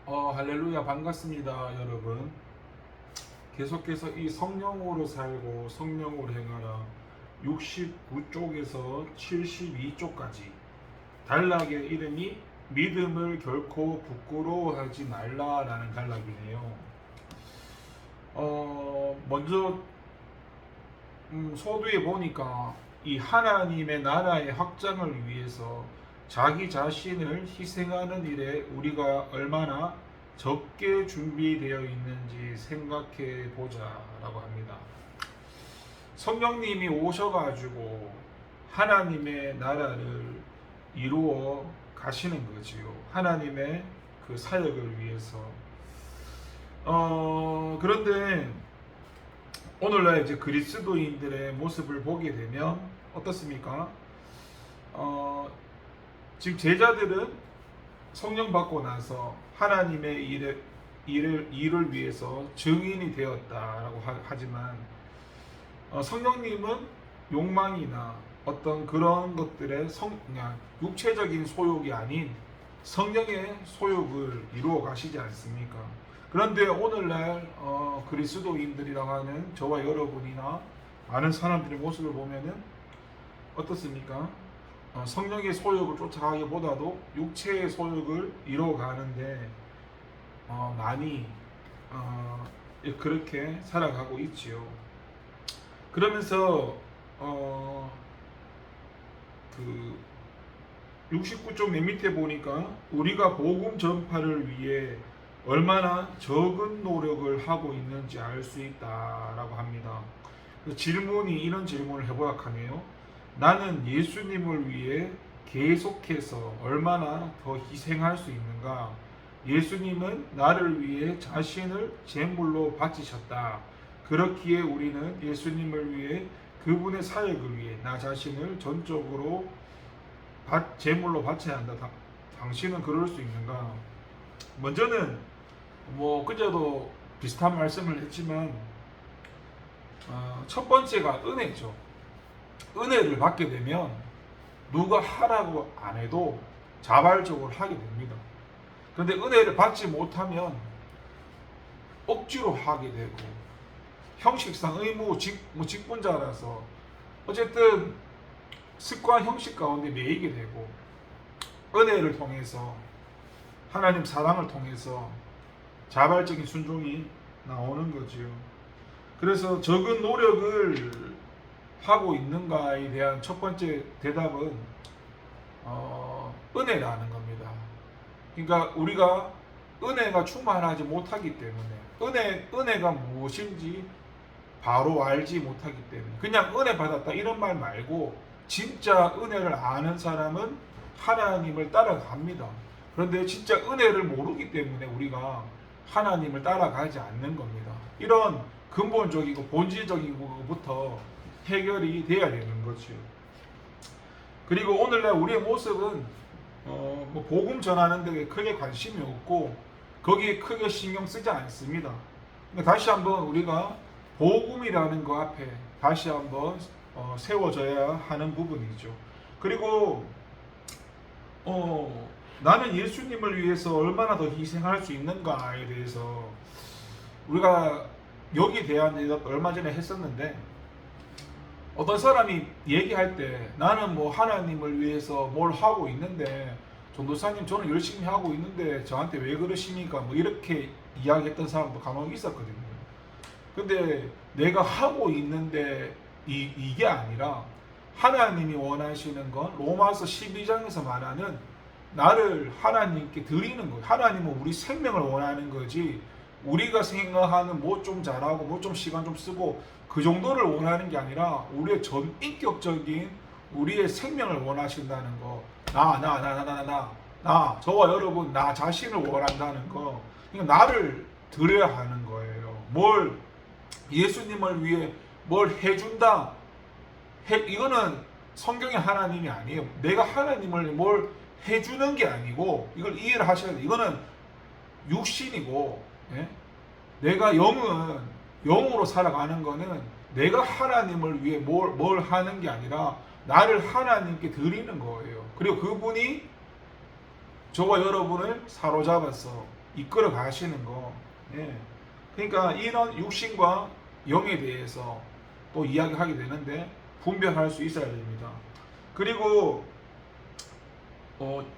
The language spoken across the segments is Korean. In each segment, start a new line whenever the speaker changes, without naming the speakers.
할렐루야 반갑습니다 여러분. 계속해서 이 성령으로 살고 성령으로 행하라 69쪽에서 72쪽까지 단락의 이름이 믿음을 결코 부끄러워하지 말라라는 단락이네요. 먼저 소두에 보니까 이 하나님의 나라의 확장을 위해서 자기 자신을 희생하는 일에 우리가 얼마나 적게 준비되어 있는지 생각해 보자라고 합니다. 성령님이 오셔가지고 하나님의 나라를 이루어 가시는 거지요. 하나님의 그 사역을 위해서. 그런데 오늘날 이제 그리스도인들의 모습을 보게 되면 어떻습니까? 지금 제자들은 성령 받고 나서 하나님의 일을 위해서 증인이 되었다라고 하지만 성령님은 욕망이나 어떤 그런 것들의 그냥 육체적인 소욕이 아닌 성령의 소욕을 이루어 가시지 않습니까? 그런데 오늘날 그리스도인들이라고 하는 저와 여러분이나 많은 사람들의 모습을 보면은 어떻습니까? 성령의 소욕을 쫓아가기보다도 육체의 소욕을 이루어가는데 많이 그렇게 살아가고 있지요. 그러면서 그 69쪽 맨 밑에 보니까 우리가 복음 전파를 위해 얼마나 적은 노력을 하고 있는지 알 수 있다라고 합니다. 이런 질문을 해보라 하네요. 나는 예수님을 위해 계속해서 얼마나 더 희생할 수 있는가? 예수님은 나를 위해 자신을 제물로 바치셨다. 그렇기에 우리는 예수님을 위해 그분의 사역을 위해 나 자신을 전적으로 제물로 바쳐야 한다. 당신은 그럴 수 있는가? 먼저는 그제도 비슷한 말씀을 했지만 첫 번째가 은혜죠. 은혜를 받게 되면 누가 하라고 안 해도 자발적으로 하게 됩니다. 그런데 은혜를 받지 못하면 억지로 하게 되고 형식상 직분자라서 어쨌든 습관 형식 가운데 매이게 되고 은혜를 통해서 하나님 사랑을 통해서 자발적인 순종이 나오는 거지요. 그래서 적은 노력을 하고 있는가에 대한 첫 번째 대답은 은혜라는 겁니다. 그러니까 우리가 은혜가 충만하지 못하기 때문에 은혜가 무엇인지 바로 알지 못하기 때문에 그냥 은혜 받았다 이런 말 말고 진짜 은혜를 아는 사람은 하나님을 따라갑니다. 그런데 진짜 은혜를 모르기 때문에 우리가 하나님을 따라가지 않는 겁니다. 이런 근본적이고 본질적인 것부터 해결이 돼야 되는 거죠. 그리고 오늘날 우리의 모습은 복음 전하는 데 크게 관심이 없고 거기에 크게 신경 쓰지 않습니다. 그러니까 다시 한번 우리가 복음이라는 것 앞에 다시 한번 세워져야 하는 부분이죠. 그리고 나는 예수님을 위해서 얼마나 더 희생할 수 있는가에 대해서 우리가 여기에 대한 대답 얼마 전에 했었는데 어떤 사람이 얘기할 때 나는 하나님을 위해서 뭘 하고 있는데 전도사님 저는 열심히 하고 있는데 저한테 왜 그러십니까? 이렇게 이야기했던 사람도 간혹 있었거든요. 근데 내가 하고 있는데 이게 아니라 하나님이 원하시는 건 로마서 12장에서 말하는 나를 하나님께 드리는 거예요. 하나님은 우리 생명을 원하는 거지 우리가 생각하는 좀 잘하고 좀 시간 좀 쓰고 그 정도를 원하는 게 아니라 우리의 전 인격적인 우리의 생명을 원하신다는 거. 저와 여러분 나 자신을 원한다는 거. 그러니까 나를 드려야 하는 거예요. 예수님을 위해 뭘 해준다. 이거는 성경의 하나님이 아니에요. 내가 하나님을 뭘 해주는 게 아니고 이걸 이해를 하셔야 돼요. 이거는 육신이고 내가 영으로 살아가는 거는 내가 하나님을 위해 뭘 하는 게 아니라 나를 하나님께 드리는 거예요. 그리고 그분이 저와 여러분을 사로잡아서 이끌어 가시는 거. 예. 그러니까 이런 육신과 영에 대해서 또 이야기하게 되는데 분별할 수 있어야 됩니다. 그리고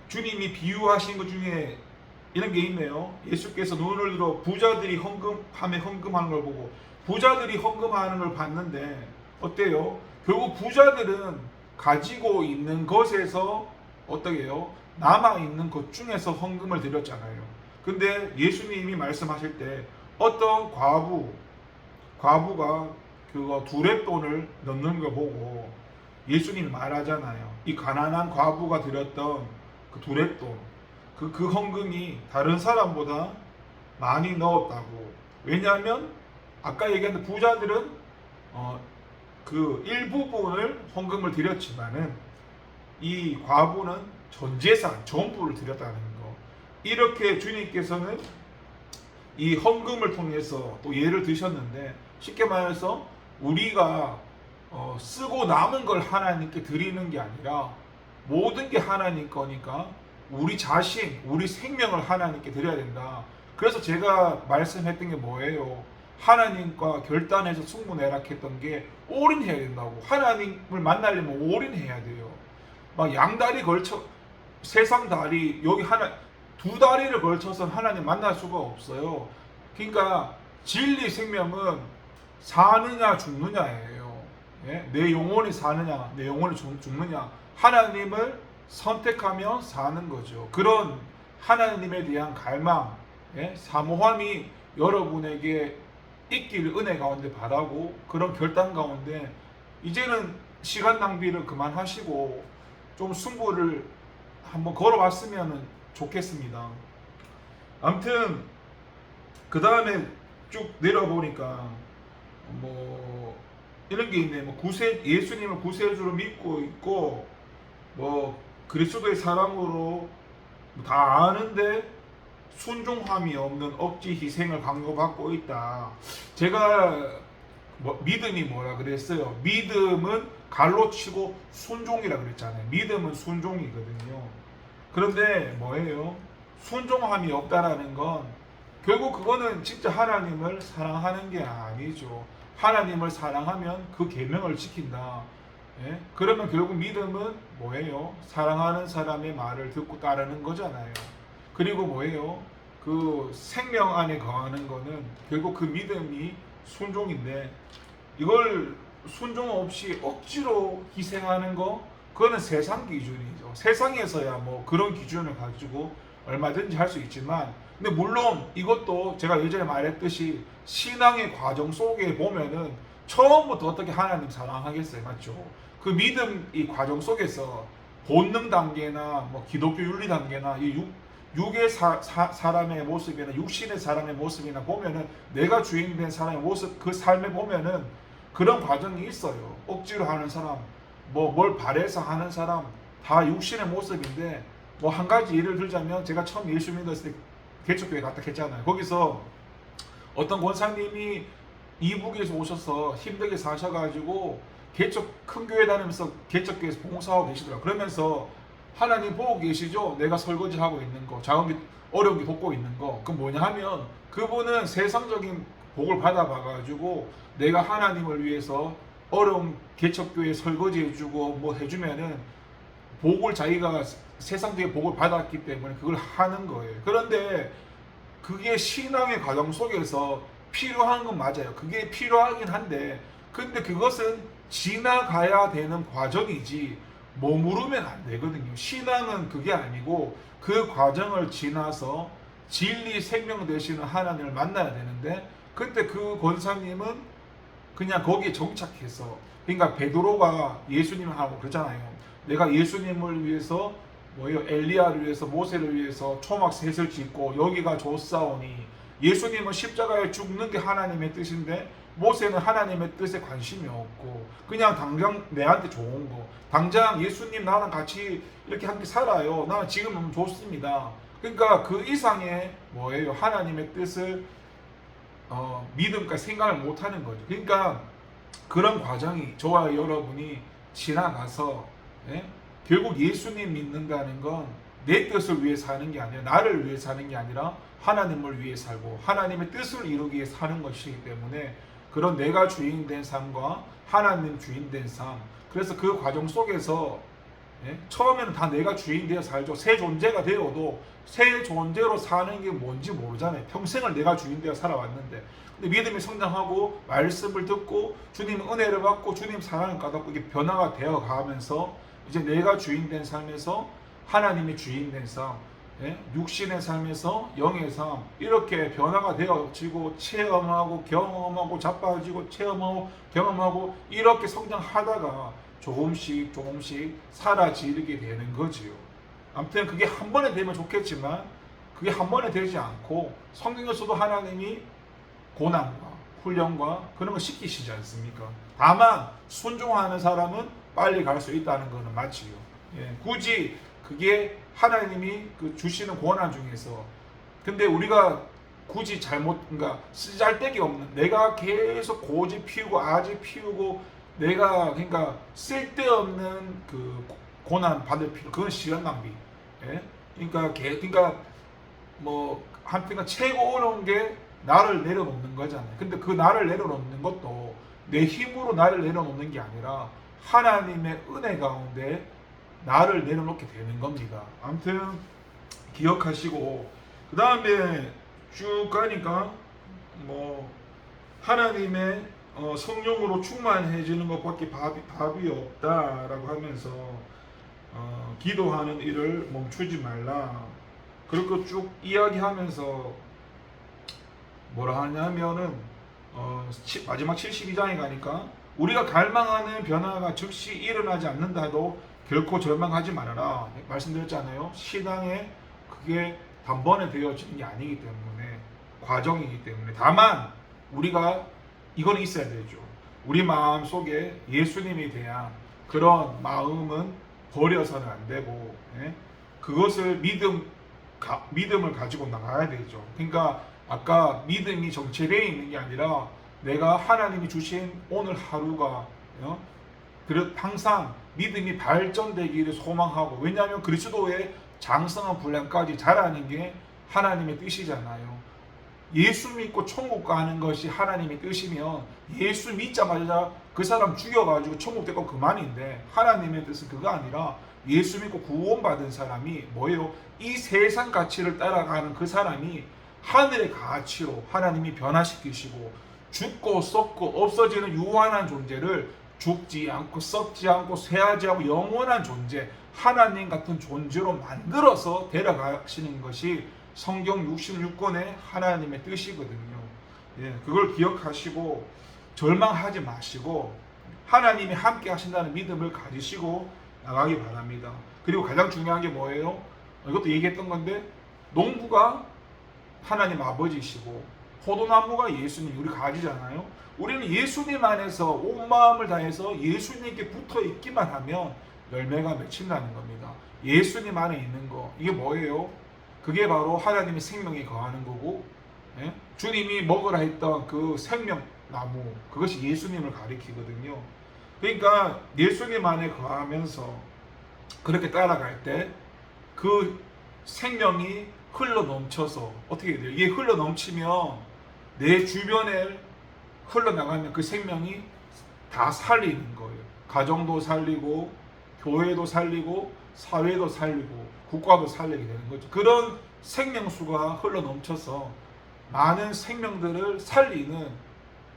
주님이 비유하신 것 중에 이런 게 있네요. 예수께서 눈을 들어 부자들이 헌금하는 걸 보고, 부자들이 헌금하는 걸 봤는데 어때요? 결국 부자들은 가지고 있는 것에서 어떻게 해요? 남아있는 것 중에서 헌금을 드렸잖아요. 근데 예수님이 말씀하실 때 어떤 과부가 그거 두렙돈을 넣는 거 보고 예수님이 말하잖아요. 이 가난한 과부가 드렸던 그 두렙돈, 그 헌금이 다른 사람보다 많이 넣었다고. 왜냐하면 아까 얘기한 부자들은 그 일부분을 헌금을 드렸지만은 이 과부는 전 재산 전부를 드렸다는 거. 이렇게 주님께서는 이 헌금을 통해서 또 예를 드셨는데, 쉽게 말해서 우리가 쓰고 남은 걸 하나님께 드리는 게 아니라 모든 게 하나님 거니까 우리 자신, 우리 생명을 하나님께 드려야 된다. 그래서 제가 말씀했던 게 뭐예요? 하나님과 결단해서 승부내락했던 게 올인해야 된다고. 하나님을 만나려면 올인해야 돼요. 막 양다리 걸쳐, 세상 다리, 여기 하나, 두 다리를 걸쳐서 하나님 만날 수가 없어요. 그러니까 진리 생명은 사느냐 죽느냐예요. 예? 내 영혼이 사느냐 내 영혼이 죽느냐. 하나님을 선택하며 사는 거죠. 그런 하나님에 대한 갈망, 예? 사모함이 여러분에게 있기를 은혜 가운데 바라고, 그런 결단 가운데 이제는 시간 낭비를 그만하시고 좀 승부를 한번 걸어봤으면 좋겠습니다. 아무튼 그 다음에 쭉 내려보니까 뭐 이런 게 있네. 뭐 예수님을 구세주로 믿고 있고, 뭐 그리스도의 사랑으로 다 아는데 순종함이 없는 억지 희생을 강요받고 있다. 제가 믿음이 뭐라 그랬어요? 믿음은 갈로 치고 순종이라 그랬잖아요. 믿음은 순종이거든요. 그런데 뭐예요? 순종함이 없다라는 건 결국 그거는 진짜 하나님을 사랑하는 게 아니죠. 하나님을 사랑하면 그 계명을 지킨다. 예? 그러면 결국 믿음은 뭐예요? 사랑하는 사람의 말을 듣고 따르는 거잖아요. 그리고 뭐예요? 그 생명 안에 거하는 거는 결국 그 믿음이 순종인데, 이걸 순종 없이 억지로 희생하는 거, 그거는 세상 기준이죠. 세상에서야 뭐 그런 기준을 가지고 얼마든지 할 수 있지만, 근데 물론 이것도 제가 예전에 말했듯이 신앙의 과정 속에 보면은 처음부터 어떻게 하나님 사랑하겠어요, 맞죠? 그 믿음 이 과정 속에서 본능 단계나 뭐 기독교 윤리 단계나 이 육의 사람의 모습이나 육신의 사람의 모습이나 보면은, 내가 주인된 사람의 모습, 그 삶에 보면은 그런 과정이 있어요. 억지로 하는 사람, 뭐 뭘 바래서 하는 사람, 다 육신의 모습인데, 뭐 한 가지 예를 들자면, 제가 처음 예수 믿었을 때 개척교회 갔다 했잖아요. 거기서 어떤 권사님이 이북에서 오셔서 힘들게 사셔가지고 큰 교회 다니면서 개척교회에서 봉사하고 계시더라고요. 그러면서 하나님 보고 계시죠? 내가 설거지하고 있는 거, 어려운 게 돕고 있는 거. 그건 뭐냐 하면, 그분은 세상적인 복을 받아봐가지고 내가 하나님을 위해서 어려운 개척교회 설거지 해주고 뭐 해주면은 복을, 자기가 세상적인 복을 받았기 때문에 그걸 하는 거예요. 그런데 그게 신앙의 과정 속에서 필요한 건 맞아요. 그게 필요하긴 한데, 근데 그것은 지나가야 되는 과정이지 머무르면 안 되거든요. 신앙은 그게 아니고 그 과정을 지나서 진리 생명 되시는 하나님을 만나야 되는데, 그때 그 권사님은 그냥 거기에 정착해서, 그러니까 베드로가 예수님을 하고 그러잖아요. 내가 예수님을 위해서 뭐예요? 엘리야를 위해서, 모세를 위해서 초막 셋을 짓고 여기가 좋사오니. 예수님은 십자가에 죽는 게 하나님의 뜻인데 모세는 하나님의 뜻에 관심이 없고 그냥 당장 내한테 좋은 거, 당장 예수님 나랑 같이 이렇게 함께 살아요, 나는 지금 너무 좋습니다. 그러니까 그 이상의 뭐예요? 하나님의 뜻을 믿음과 생각을 못하는 거죠. 그러니까 그런 과정이 저와 여러분이 지나가서, 예? 결국 예수님 믿는다는 건 내 뜻을 위해 사는 게 아니라 나를 위해 사는 게 아니라 하나님을 위해 살고 하나님의 뜻을 이루기 위해 사는 것이기 때문에 그런 내가 주인된 삶과 하나님 주인된 삶, 그래서 그 과정 속에서 처음에는 다 내가 주인 되어 살죠. 새 존재가 되어도 새 존재로 사는 게 뭔지 모르잖아요. 평생을 내가 주인 되어 살아왔는데, 근데 믿음이 성장하고 말씀을 듣고 주님 은혜를 받고 주님 사랑을 받고 이게 변화가 되어 가면서 이제 내가 주인 된 삶에서 하나님이 주인 된 삶, 육신의 삶에서 영의 삶, 이렇게 변화가 되어지고 체험하고 경험하고 자빠지고 체험하고 경험하고 이렇게 성장하다가 조금씩 사라지게 되는 거지요. 아무튼 그게 한 번에 되면 좋겠지만 그게 한 번에 되지 않고 성경에서도 하나님이 고난과 훈련과 그런 걸 시키시지 않습니까? 다만 순종하는 사람은 빨리 갈 수 있다는 것은 맞지요. 굳이 그게 하나님이 주시는 고난 중에서, 근데 우리가 굳이 그러니까 쓰잘데기 없는, 내가 계속 고집 피우고 아집 피우고 내가 그러니까 쓸데없는 그 고난 받을 필요, 그건 시간 낭비. 그러니까 뭐 한편가 최고 어려운 게 나를 내려놓는 거잖아요. 근데 그 나를 내려놓는 것도 내 힘으로 나를 내려놓는 게 아니라 하나님의 은혜 가운데 나를 내려놓게 되는 겁니다. 아무튼 기억하시고, 그 다음에 쭉 가니까 뭐 하나님의 성령으로 충만해지는 것밖에 답이 없다라고 하면서 기도하는 일을 멈추지 말라. 그렇게 쭉 이야기하면서 뭐라 하냐면은 마지막 72장에 가니까 우리가 갈망하는 변화가 즉시 일어나지 않는다 해도 결코 절망하지 말아라. 말씀드렸잖아요. 신앙에 그게 단번에 되어지는 게 아니기 때문에 과정이기 때문에, 다만 우리가 이건 있어야 되죠. 우리 마음 속에 예수님에 대한 그런 마음은 버려서는 안 되고, 그것을 믿음을 가지고 나가야 되죠. 그러니까 아까 믿음이 정체되어 있는 게 아니라 내가 하나님이 주신 오늘 하루가 항상 믿음이 발전되기를 소망하고, 왜냐하면 그리스도의 장성한 분량까지 자라는 게 하나님의 뜻이잖아요. 예수 믿고 천국 가는 것이 하나님의 뜻이면 예수 믿자마자 그 사람 죽여가지고 천국 되고 그만인데, 하나님의 뜻은 그거 아니라 예수 믿고 구원받은 사람이 뭐예요? 이 세상 가치를 따라가는 그 사람이 하늘의 가치로 하나님이 변화시키시고 죽고 썩고 없어지는 유한한 존재를 죽지 않고 썩지 않고 쇠하지 않고 영원한 존재, 하나님 같은 존재로 만들어서 데려가시는 것이 성경 66권의 하나님의 뜻이거든요. 그걸 기억하시고 절망하지 마시고 하나님이 함께 하신다는 믿음을 가지시고 나가기 바랍니다. 그리고 가장 중요한 게 뭐예요? 이것도 얘기했던 건데, 농부가 하나님 아버지시고 포도나무가 예수님, 우리 가지잖아요. 우리는 예수님 안에서 온 마음을 다해서 예수님께 붙어 있기만 하면 열매가 맺힌다는 겁니다. 예수님 안에 있는 거, 이게 뭐예요? 그게 바로 하나님의 생명이 거하는 거고, 주님이 먹으라 했던 그 생명나무, 그것이 예수님을 가리키거든요. 그러니까 예수님 안에 거하면서 그렇게 따라갈 때 그 생명이 흘러 넘쳐서 어떻게 돼요? 이게 흘러 넘치면 내 주변에 흘러나가면 그 생명이 다 살리는 거예요. 가정도 살리고 교회도 살리고 사회도 살리고 국가도 살리게 되는 거죠. 그런 생명수가 흘러 넘쳐서 많은 생명들을 살리는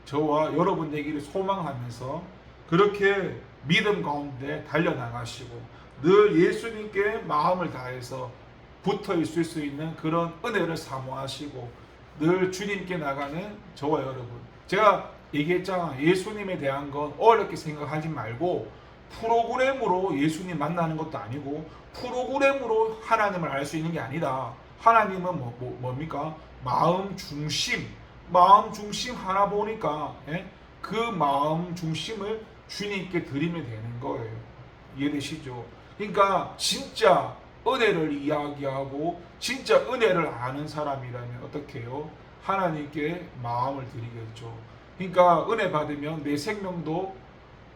저와 여러분 되기를 소망하면서 그렇게 믿음 가운데 달려나가시고 늘 예수님께 마음을 다해서 붙어 있을 수 있는 그런 은혜를 사모하시고 늘 주님께 나가는 저와 여러분, 제가 얘기했잖아. 예수님에 대한 건 어렵게 생각하지 말고 프로그램으로 예수님 만나는 것도 아니고 프로그램으로 하나님을 알 수 있는 게 아니다. 하나님은 뭡니까? 마음 중심 하나 보니까 그 마음 중심을 주님께 드리면 되는 거예요. 이해되시죠? 그러니까 진짜 은혜를 이야기하고 진짜 은혜를 아는 사람이라면 어떻게 해요? 하나님께 마음을 드리겠죠. 그러니까 은혜 받으면 내 생명도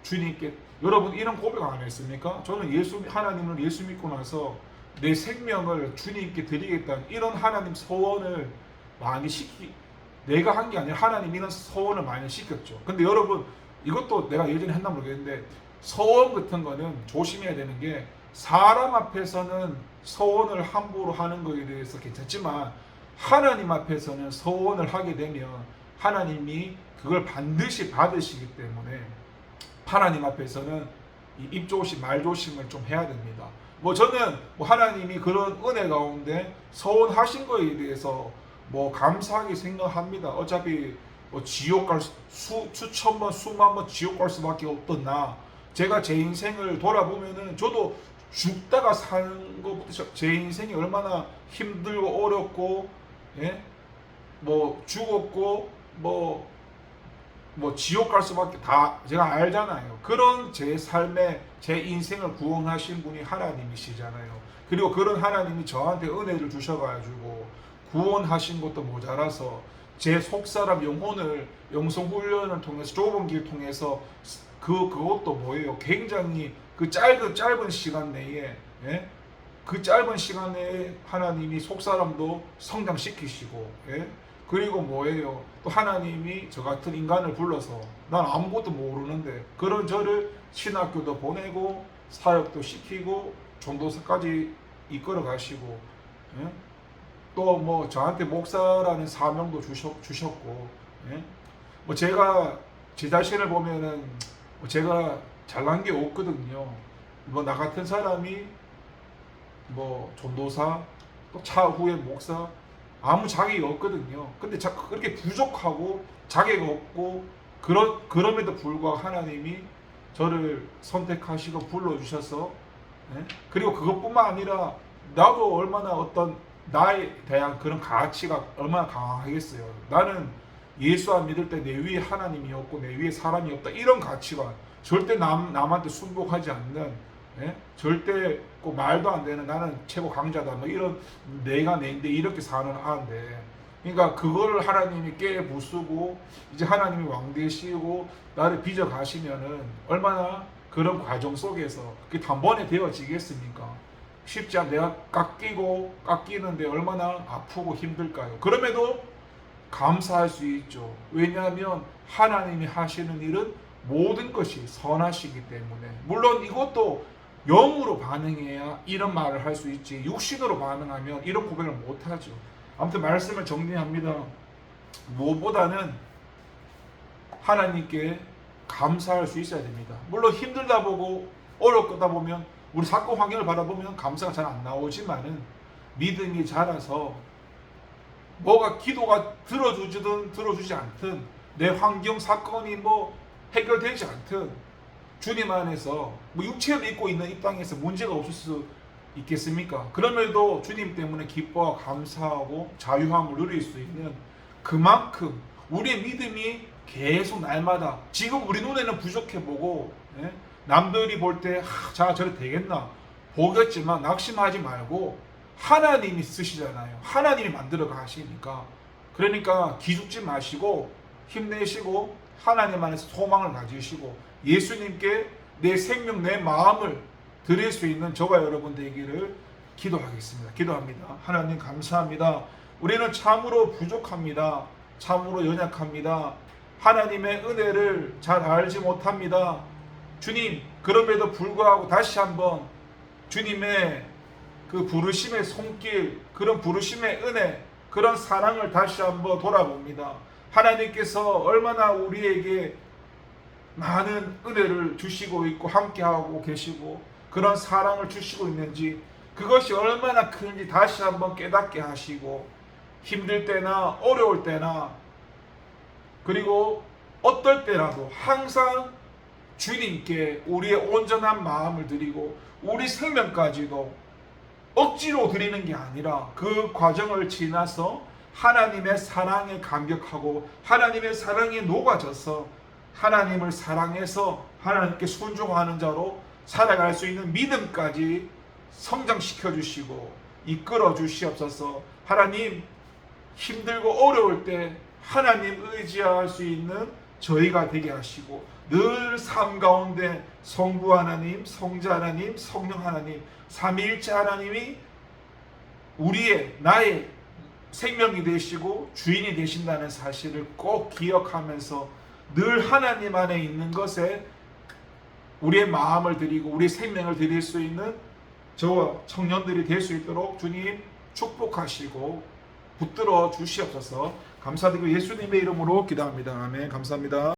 주님께, 여러분 이런 고백 안 했습니까? 저는 하나님을 예수 믿고 나서 내 생명을 주님께 드리겠다는 이런 하나님 소원을 많이 내가 한 게 아니라 하나님이 이런 소원을 많이 시켰죠. 근데 여러분 이것도 내가 예전에 했나 모르겠는데 소원 같은 거는 조심해야 되는 게 사람 앞에서는 소원을 함부로 하는 거에 대해서 괜찮지만 하나님 앞에서는 소원을 하게 되면 하나님이 그걸 반드시 받으시기 때문에 하나님 앞에서는 이 입조심 말조심을 좀 해야 됩니다. 뭐 저는 뭐 하나님이 그런 은혜 가운데 소원하신 거에 대해서 뭐 감사하게 생각합니다. 어차피 뭐 지옥 갈 수천 번 수만 번 지옥 갈 수밖에 없던 나 제가 제 인생을 돌아보면은 저도 죽다가 사는 것부터 제 인생이 얼마나 힘들고 어렵고 예? 뭐 죽었고 뭐 지옥 갈 수밖에 다 제가 알잖아요. 그런 제 삶에 제 인생을 구원하신 분이 하나님이시잖아요. 그리고 그런 하나님이 저한테 은혜를 주셔가지고 구원하신 것도 모자라서 제 속사람 영혼을 영성훈련을 통해서 좁은 길 통해서 그것도 뭐예요? 굉장히 그 짧은 시간 내에 예? 그 짧은 시간 내에 하나님이 속사람도 성장시키시고 예? 그리고 뭐예요? 또 하나님이 저 같은 인간을 불러서 난 아무것도 모르는데 그런 저를 신학교도 보내고 사역도 시키고 전도사까지 이끌어 가시고 예? 또 뭐 저한테 목사라는 사명도 주셨고 예? 뭐 제가 제 자신을 보면은 뭐 제가 잘난 게 없거든요. 뭐 나 같은 사람이 뭐 전도사 또 차후에 목사 아무 자격이 없거든요. 근데 그렇게 부족하고 자격 없고 그럼에도 불구하고 하나님이 저를 선택하시고 불러주셔서 예? 그리고 그것뿐만 아니라 나도 얼마나 어떤 나에 대한 그런 가치가 얼마나 강하겠어요. 나는 예수 안 믿을 때 내 위에 하나님이 없고 내 위에 사람이 없다 이런 가치관 절대 남한테 순복하지 않는 예? 절대 꼭 말도 안 되는 나는 최고 강자다 뭐 이런 내가 내인데 이렇게 사는 아인데 그러니까 그거를 하나님이 깨 부수고 이제 하나님이 왕 되시고 나를 빚어 가시면은 얼마나 그런 과정 속에서 그게 단번에 되어지겠습니까? 쉽지 않아. 내가 깎이는데 얼마나 아프고 힘들까요? 그럼에도 감사할 수 있죠. 왜냐하면 하나님이 하시는 일은 모든 것이 선하시기 때문에 물론 이것도 영으로 반응해야 이런 말을 할 수 있지 육신으로 반응하면 이런 고백을 못하죠. 아무튼 말씀을 정리합니다. 무엇보다는 하나님께 감사할 수 있어야 됩니다. 물론 힘들다 보고 어렵다 보면 우리 사건 환경을 바라보면 감사가 잘 안 나오지만은 믿음이 자라서 뭐가 기도가 들어주든 들어주지 않든 내 환경 사건이 뭐 해결되지 않든 주님 안에서 뭐 육체를 입고 있는 이 땅에서 문제가 없을 수 있겠습니까? 그럼에도 주님 때문에 기뻐하고 감사하고 자유함을 누릴 수 있는 그만큼 우리의 믿음이 계속 날마다 지금 우리 눈에는 부족해 보고 예? 남들이 볼 때 자 저래 되겠나 보겠지만 낙심하지 말고 하나님이 쓰시잖아요. 하나님이 만들어 가시니까 그러니까 기죽지 마시고 힘내시고 하나님 안에서 소망을 가지시고 예수님께 내 생명 내 마음을 드릴 수 있는 저와 여러분 되기를 기도하겠습니다. 기도합니다. 하나님 감사합니다. 우리는 참으로 부족합니다. 참으로 연약합니다. 하나님의 은혜를 잘 알지 못합니다. 주님 그럼에도 불구하고 다시 한번 주님의 그 부르심의 손길 그런 부르심의 은혜 그런 사랑을 다시 한번 돌아봅니다. 하나님께서 얼마나 우리에게 많은 은혜를 주시고 있고 함께하고 계시고 그런 사랑을 주시고 있는지 그것이 얼마나 큰지 다시 한번 깨닫게 하시고 힘들 때나 어려울 때나 그리고 어떨 때라도 항상 주님께 우리의 온전한 마음을 드리고 우리 생명까지도 억지로 드리는 게 아니라 그 과정을 지나서 하나님의 사랑에 감격하고 하나님의 사랑에 녹아져서 하나님을 사랑해서 하나님께 순종하는 자로 살아갈 수 있는 믿음까지 성장시켜 주시고 이끌어 주시옵소서. 하나님 힘들고 어려울 때 하나님 의지할 수 있는 저희가 되게 하시고 늘 삶 가운데 성부 하나님, 성자 하나님, 성령 하나님, 삼위일체 하나님이 우리의 나의 생명이 되시고 주인이 되신다는 사실을 꼭 기억하면서 늘 하나님 안에 있는 것에 우리의 마음을 드리고 우리의 생명을 드릴 수 있는 저와 청년들이 될 수 있도록 주님 축복하시고 붙들어 주시옵소서. 감사드리고 예수님의 이름으로 기도합니다. 아멘. 감사합니다.